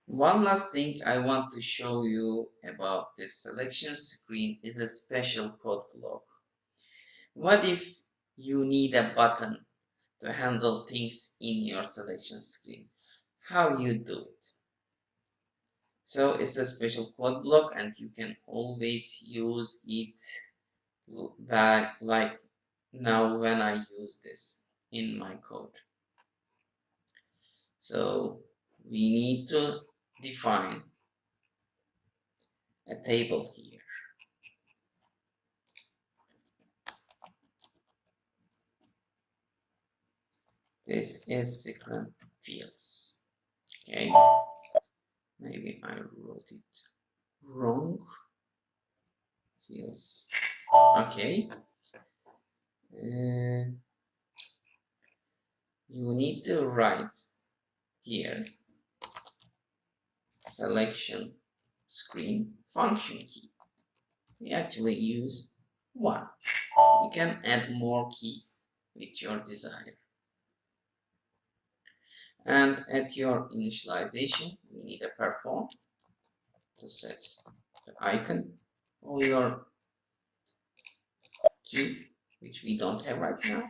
One last thing I want to show you about this selection screen is a special code block. What if you need a button to handle things in your selection screen? How you do it? So it's a special code block and you can always use it back like now when I use this in my code. So we need to define a table here. This is secret fields. Okay, maybe I wrote it wrong. Fields. Okay. You need to write here selection screen function key. We actually use one. You can add more keys with your desire. And at your initialization, we need a perform to set the icon or your key, which we don't have right now.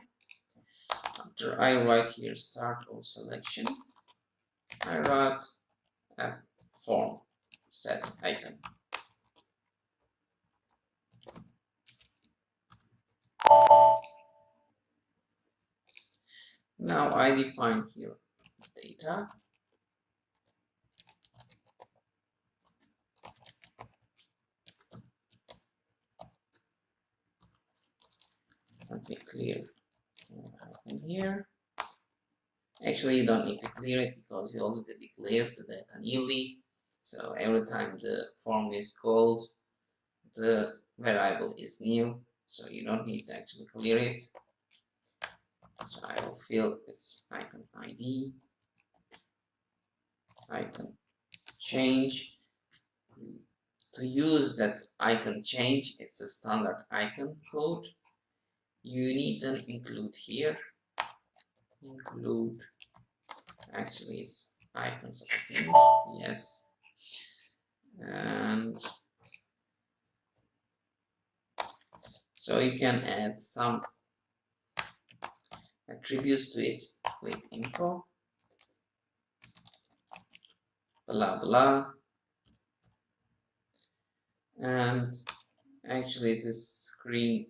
After I write here start of selection, I write a form set icon. Now I define here data. Let me clear icon here. Actually, you don't need to clear it because you already declared the data newly. So every time the form is called, the variable is new. So you don't need to actually clear it. So I will fill its icon ID, icon change. To use that icon change, it's a standard icon code. You need to include here, include, actually it's icons, I think, yes. And so you can add some attributes to it with info, blah blah, and actually this screen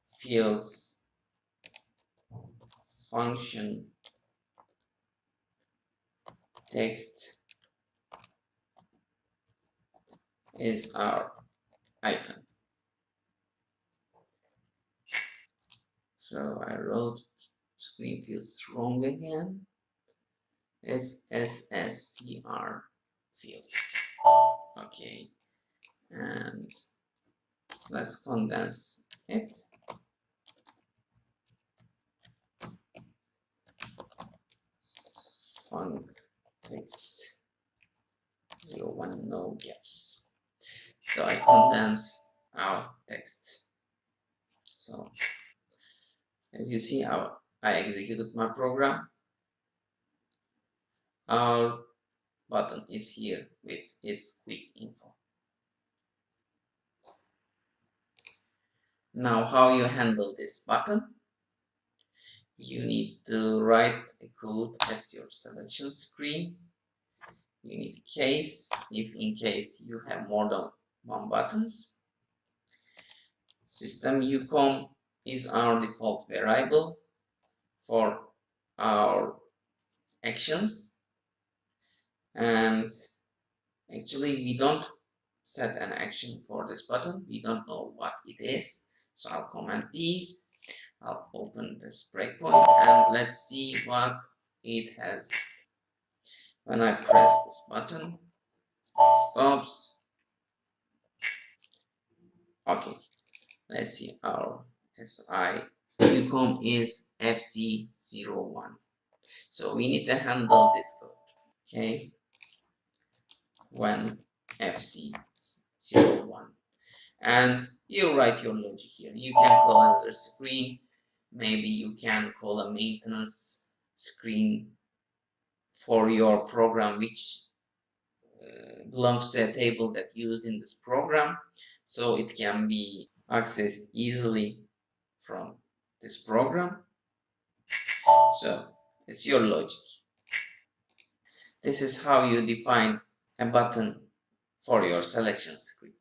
fields function text is our icon. So I wrote screen fields wrong again. It's SSCR fields. Okay, and let's condense it. Func text 01 no gaps. So I condense our text. So as you see, I executed my program. Our button is here with its quick info. Now, how you handle this button? You need to write a code at your selection screen. You need a case if in case you have more than one buttons. System ucom is our default variable for our actions, and actually we don't set an action for this button. We don't know what it is, so I'll comment these. I'll open this breakpoint and let's see what it has. When I press this button, it stops. Okay, let's see, our SI ucom is FC01. So we need to handle this code. Okay, when FC01, and you write your logic here. You can call another screen. Maybe you can call a maintenance screen for your program which belongs to a table that's used in this program, so it can be accessed easily from this program. So it's your logic. This is how you define a button for your selection script.